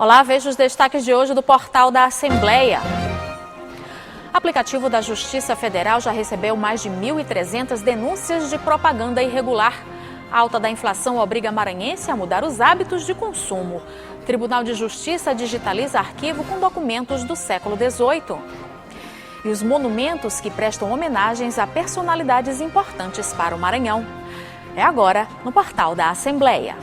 Olá, veja os destaques de hoje do portal da Assembleia. Aplicativo da Justiça Federal já recebeu mais de 1.300 denúncias de propaganda irregular. A alta da inflação obriga maranhense a mudar os hábitos de consumo. Tribunal de Justiça digitaliza arquivo com documentos do século XVIII. E os monumentos que prestam homenagens a personalidades importantes para o Maranhão. É agora no portal da Assembleia.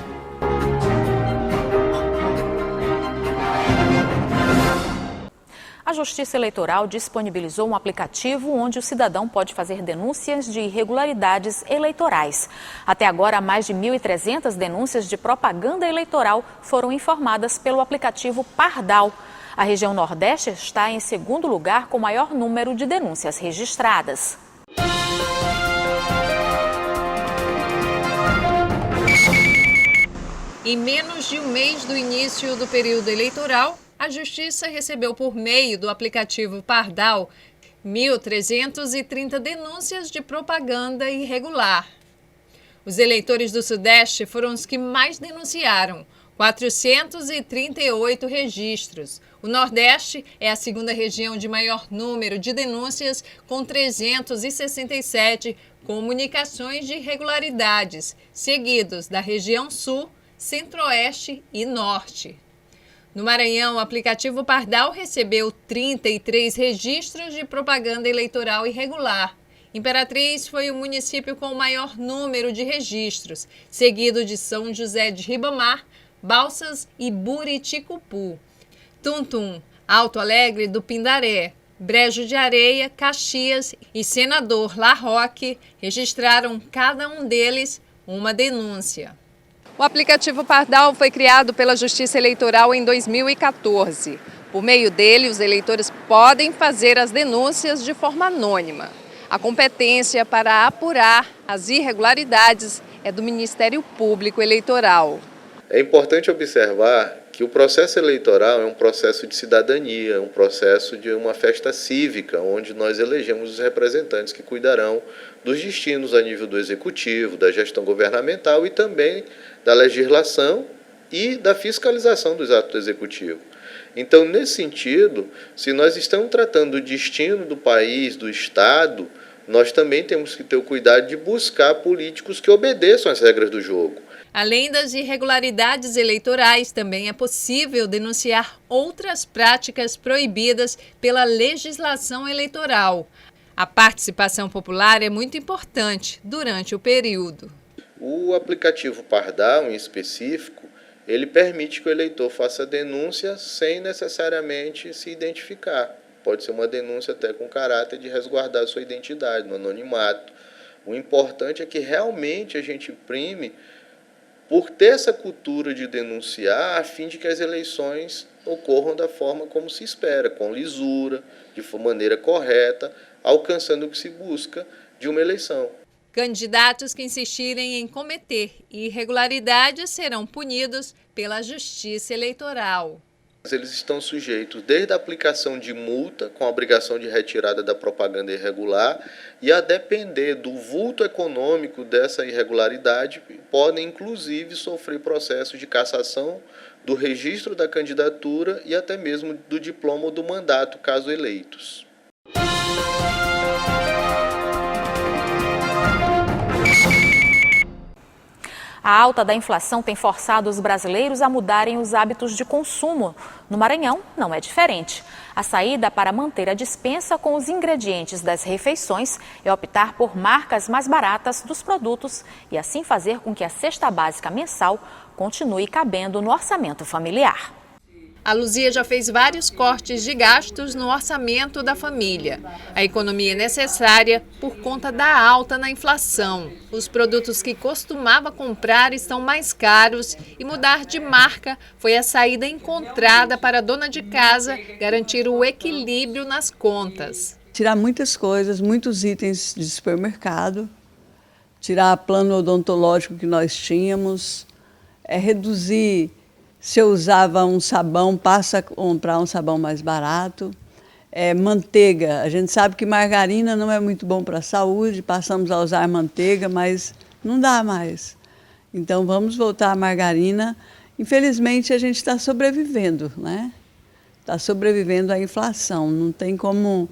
A Justiça Eleitoral disponibilizou um aplicativo onde o cidadão pode fazer denúncias de irregularidades eleitorais. Até agora, mais de 1.300 denúncias de propaganda eleitoral foram informadas pelo aplicativo Pardal. A região Nordeste está em segundo lugar com maior número de denúncias registradas. Em menos de um mês do início do período eleitoral, a Justiça recebeu por meio do aplicativo Pardal 1.330 denúncias de propaganda irregular. Os eleitores do Sudeste foram os que mais denunciaram, 438 registros. O Nordeste é a segunda região de maior número de denúncias, com 367 comunicações de irregularidades, seguidos da região Sul, Centro-Oeste e Norte. No Maranhão, o aplicativo Pardal recebeu 33 registros de propaganda eleitoral irregular. Imperatriz foi o município com o maior número de registros, seguido de São José de Ribamar, Balsas e Buriticupu. Tuntum, Alto Alegre do Pindaré, Brejo de Areia, Caxias e Senador La Roque registraram cada um deles uma denúncia. O aplicativo Pardal foi criado pela Justiça Eleitoral em 2014. Por meio dele, os eleitores podem fazer as denúncias de forma anônima. A competência para apurar as irregularidades é do Ministério Público Eleitoral. É importante observar que o processo eleitoral é um processo de cidadania, é um processo de uma festa cívica, onde nós elegemos os representantes que cuidarão dos destinos a nível do executivo, da gestão governamental e também da legislação e da fiscalização dos atos do executivo. Então, nesse sentido, se nós estamos tratando do destino do país, do Estado, nós também temos que ter o cuidado de buscar políticos que obedeçam às regras do jogo. Além das irregularidades eleitorais, também é possível denunciar outras práticas proibidas pela legislação eleitoral. A participação popular é muito importante durante o período. O aplicativo Pardal, em específico, ele permite que o eleitor faça denúncia sem necessariamente se identificar. Pode ser uma denúncia até com caráter de resguardar a sua identidade, no anonimato. O importante é que realmente a gente imprime por ter essa cultura de denunciar, a fim de que as eleições ocorram da forma como se espera, com lisura, de maneira correta, alcançando o que se busca de uma eleição. Candidatos que insistirem em cometer irregularidades serão punidos pela Justiça Eleitoral. Eles estão sujeitos desde a aplicação de multa, com a obrigação de retirada da propaganda irregular, e a depender do vulto econômico dessa irregularidade, podem inclusive sofrer processo de cassação do registro da candidatura e até mesmo do diploma ou do mandato, caso eleitos. A alta da inflação tem forçado os brasileiros a mudarem os hábitos de consumo. No Maranhão, não é diferente. A saída para manter a despensa com os ingredientes das refeições é optar por marcas mais baratas dos produtos e assim fazer com que a cesta básica mensal continue cabendo no orçamento familiar. A Luzia já fez vários cortes de gastos no orçamento da família. A economia é necessária por conta da alta na inflação. Os produtos que costumava comprar estão mais caros e mudar de marca foi a saída encontrada para a dona de casa garantir o equilíbrio nas contas. Tirar muitas coisas, muitos itens de supermercado, tirar o plano odontológico que nós tínhamos, reduzir. Se eu usava um sabão, passa a comprar um sabão mais barato. Manteiga, a gente sabe que margarina não é muito bom para a saúde, passamos a usar manteiga, mas não dá mais. Então vamos voltar à margarina Infelizmente, a gente está sobrevivendo, né? Está sobrevivendo à inflação. Não tem como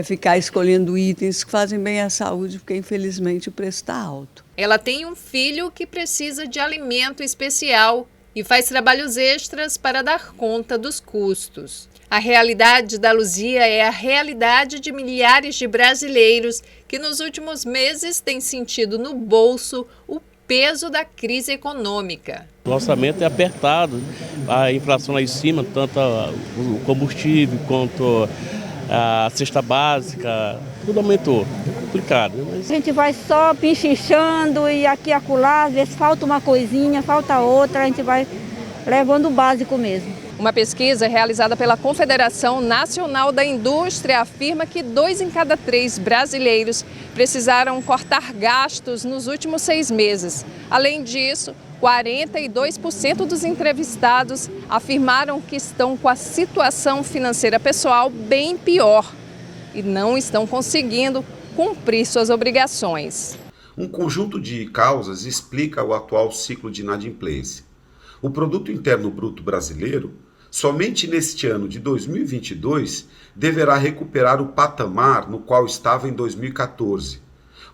ficar escolhendo itens que fazem bem à saúde, porque, infelizmente, o preço está alto. Ela tem um filho que precisa de alimento especial e faz trabalhos extras para dar conta dos custos. A realidade da Luzia é a realidade de milhares de brasileiros que nos últimos meses têm sentido no bolso o peso da crise econômica. O orçamento é apertado, a inflação lá em cima, tanto o combustível quanto a cesta básica, tudo aumentou. É complicado. Mas... A gente vai só pichinchando e aqui e acolá, às vezes falta uma coisinha, falta outra, a gente vai levando o básico mesmo. Uma pesquisa realizada pela Confederação Nacional da Indústria afirma que 2 em cada 3 brasileiros precisaram cortar gastos nos últimos 6 meses. Além disso, 42% dos entrevistados afirmaram que estão com a situação financeira pessoal bem pior e não estão conseguindo cumprir suas obrigações. Um conjunto de causas explica o atual ciclo de inadimplência. O Produto Interno Bruto brasileiro, somente neste ano de 2022, deverá recuperar o patamar no qual estava em 2014,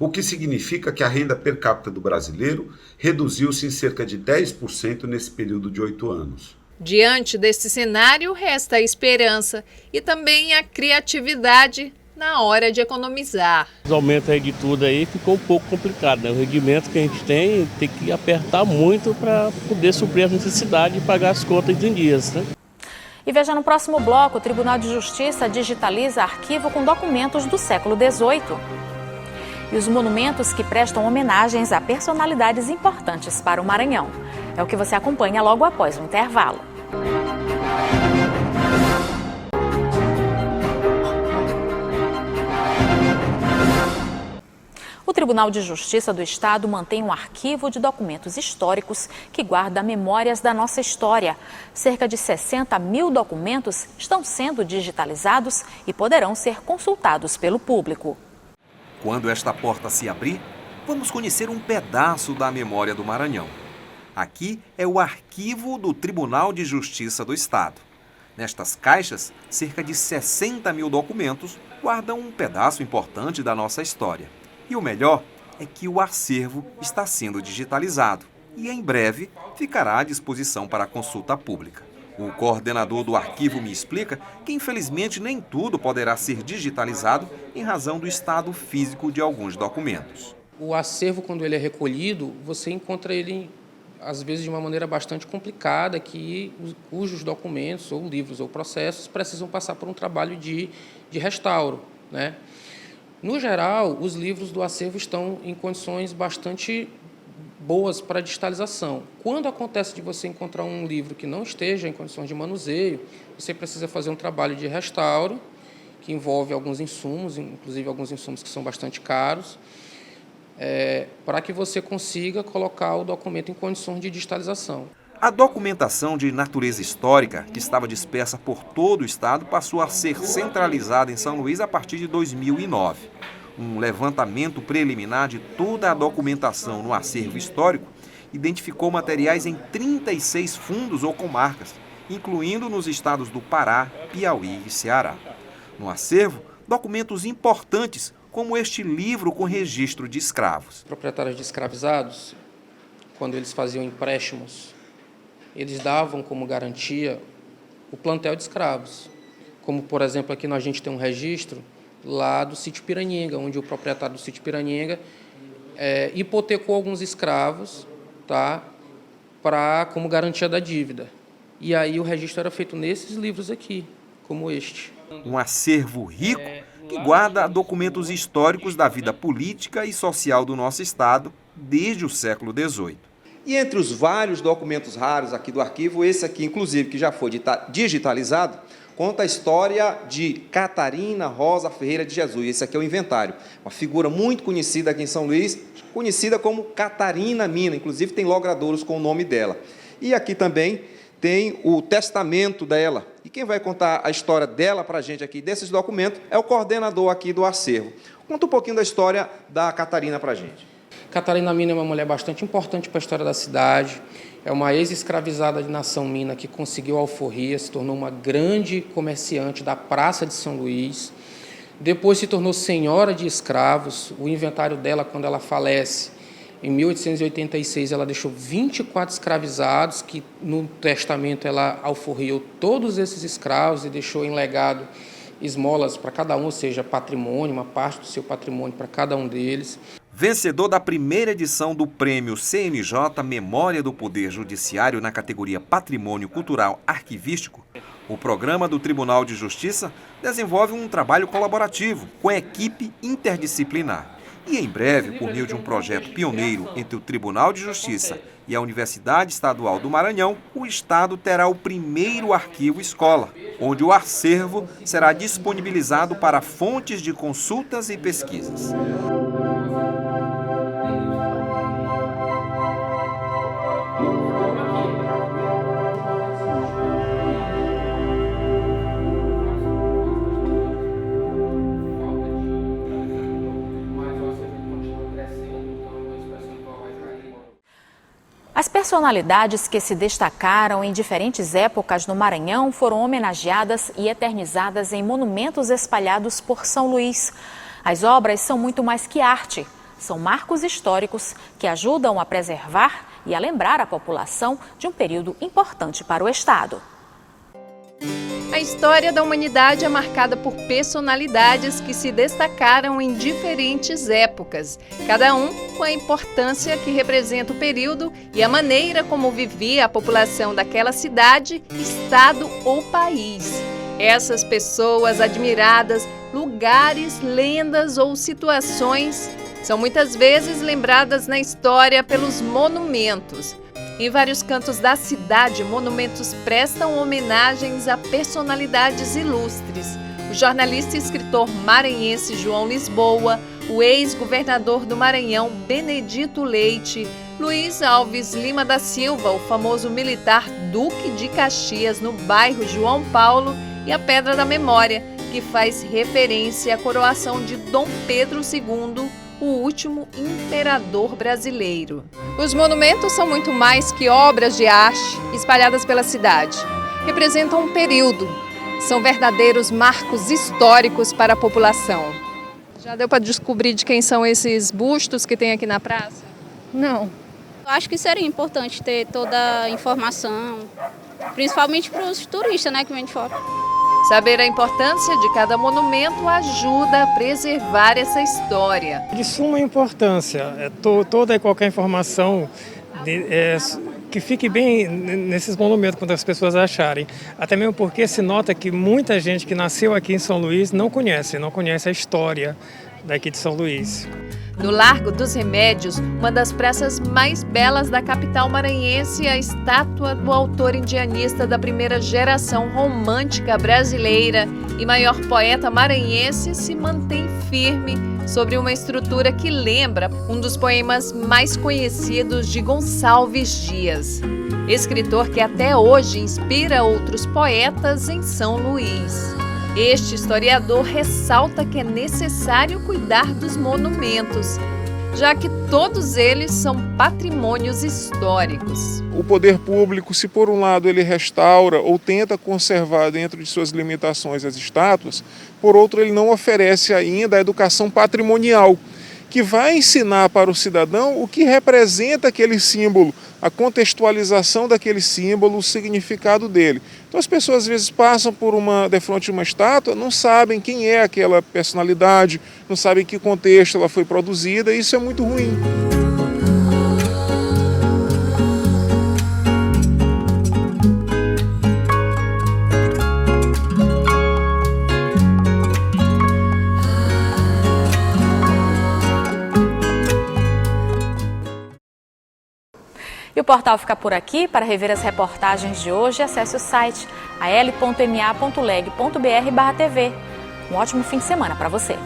o que significa que a renda per capita do brasileiro reduziu-se em cerca de 10% nesse período de 8 anos. Diante desse cenário, resta a esperança e também a criatividade na hora de economizar. O aumento aí de tudo aí ficou um pouco complicado, né? O rendimento que a gente tem que apertar muito para poder suprir as necessidades de pagar as contas em dias, né? E veja no próximo bloco, o Tribunal de Justiça digitaliza arquivo com documentos do século XVIII. E os monumentos que prestam homenagens a personalidades importantes para o Maranhão. É o que você acompanha logo após o intervalo. O Tribunal de Justiça do Estado mantém um arquivo de documentos históricos que guarda memórias da nossa história. Cerca de 60 mil documentos estão sendo digitalizados e poderão ser consultados pelo público. Quando esta porta se abrir, vamos conhecer um pedaço da memória do Maranhão. Aqui é o arquivo do Tribunal de Justiça do Estado. Nestas caixas, cerca de 60 mil documentos guardam um pedaço importante da nossa história. E o melhor é que o acervo está sendo digitalizado e em breve ficará à disposição para consulta pública. O coordenador do arquivo me explica que infelizmente nem tudo poderá ser digitalizado em razão do estado físico de alguns documentos. O acervo, quando ele é recolhido, você encontra ele às vezes de uma maneira bastante complicada, cujos documentos, ou livros, ou processos, precisam passar por um trabalho de restauro, né? No geral, os livros do acervo estão em condições bastante boas para digitalização. Quando acontece de você encontrar um livro que não esteja em condições de manuseio, você precisa fazer um trabalho de restauro, que envolve alguns insumos, inclusive alguns insumos que são bastante caros, para que você consiga colocar o documento em condições de digitalização. A documentação de natureza histórica, que estava dispersa por todo o estado, passou a ser centralizada em São Luís a partir de 2009. Um levantamento preliminar de toda a documentação no acervo histórico identificou materiais em 36 fundos ou comarcas, incluindo nos estados do Pará, Piauí e Ceará. No acervo, documentos importantes, como este livro com registro de escravos. Proprietários de escravizados, quando eles faziam empréstimos, eles davam como garantia o plantel de escravos. Como, por exemplo, aqui a gente tem um registro lá do sítio Piranhenga, onde o proprietário do sítio Piranhenga hipotecou alguns escravos, tá, como garantia da dívida. E aí o registro era feito nesses livros aqui, como este. Um acervo rico que guarda documentos históricos da vida política e social do nosso estado desde o século XVIII. E entre os vários documentos raros aqui do arquivo, esse aqui, inclusive, que já foi digitalizado, conta a história de Catarina Rosa Ferreira de Jesus. Esse aqui é o inventário. Uma figura muito conhecida aqui em São Luís, conhecida como Catarina Mina. Inclusive, tem logradouros com o nome dela. E aqui também tem o testamento dela. E quem vai contar a história dela para a gente aqui, desses documentos, é o coordenador aqui do acervo. Conta um pouquinho da história da Catarina para a gente. Catarina Mina é uma mulher bastante importante para a história da cidade É uma ex-escravizada de nação mina que conseguiu a alforria, se tornou uma grande comerciante da Praça de São Luís. Depois se tornou senhora de escravos. O inventário dela, quando ela falece, em 1886, ela deixou 24 escravizados, que no testamento ela alforriou todos esses escravos e deixou em legado esmolas para cada um, ou seja, patrimônio, uma parte do seu patrimônio para cada um deles. Vencedor da primeira edição do Prêmio CNJ Memória do Poder Judiciário na categoria Patrimônio Cultural Arquivístico, o programa do Tribunal de Justiça desenvolve um trabalho colaborativo com a equipe interdisciplinar. E em breve, por meio de um projeto pioneiro entre o Tribunal de Justiça e a Universidade Estadual do Maranhão, o Estado terá o primeiro arquivo escola, onde o acervo será disponibilizado para fontes de consultas e pesquisas. As personalidades que se destacaram em diferentes épocas no Maranhão foram homenageadas e eternizadas em monumentos espalhados por São Luís. As obras são muito mais que arte, são marcos históricos que ajudam a preservar e a lembrar a população de um período importante para o Estado. A história da humanidade é marcada por personalidades que se destacaram em diferentes épocas, cada um com a importância que representa o período e a maneira como vivia a população daquela cidade, estado ou país. Essas pessoas admiradas, lugares, lendas ou situações são muitas vezes lembradas na história pelos monumentos. Em vários cantos da cidade, monumentos prestam homenagens a personalidades ilustres. O jornalista e escritor maranhense João Lisboa, o ex-governador do Maranhão Benedito Leite, Luiz Alves Lima da Silva, o famoso militar Duque de Caxias no bairro João Paulo, e a Pedra da Memória, que faz referência à coroação de Dom Pedro II, o último imperador brasileiro. Os monumentos são muito mais que obras de arte espalhadas pela cidade. Representam um período, são verdadeiros marcos históricos para a população. Já deu para descobrir de quem são esses bustos que tem aqui na praça? Não. Acho que seria importante ter toda a informação, principalmente para os turistas, que vêm de fora. Saber a importância de cada monumento ajuda a preservar essa história. De suma importância, toda e qualquer informação que fique bem nesses monumentos quando as pessoas acharem. Até mesmo porque se nota que muita gente que nasceu aqui em São Luís não conhece a história daqui de São Luís. No Largo dos Remédios, uma das praças mais belas da capital maranhense, a estátua do autor indianista da primeira geração romântica brasileira e maior poeta maranhense se mantém firme sobre uma estrutura que lembra um dos poemas mais conhecidos de Gonçalves Dias, escritor que até hoje inspira outros poetas em São Luís. Este historiador ressalta que é necessário cuidar dos monumentos, já que todos eles são patrimônios históricos. O poder público, se por um lado ele restaura ou tenta conservar dentro de suas limitações as estátuas, por outro ele não oferece ainda a educação patrimonial, que vai ensinar para o cidadão o que representa aquele símbolo, a contextualização daquele símbolo, o significado dele. Então as pessoas às vezes passam de frente de uma estátua, não sabem quem é aquela personalidade, não sabem em que contexto ela foi produzida, e isso é muito ruim. E o portal fica por aqui. Para rever as reportagens de hoje, acesse o site al.ma.leg.br/tv. Um ótimo fim de semana para você.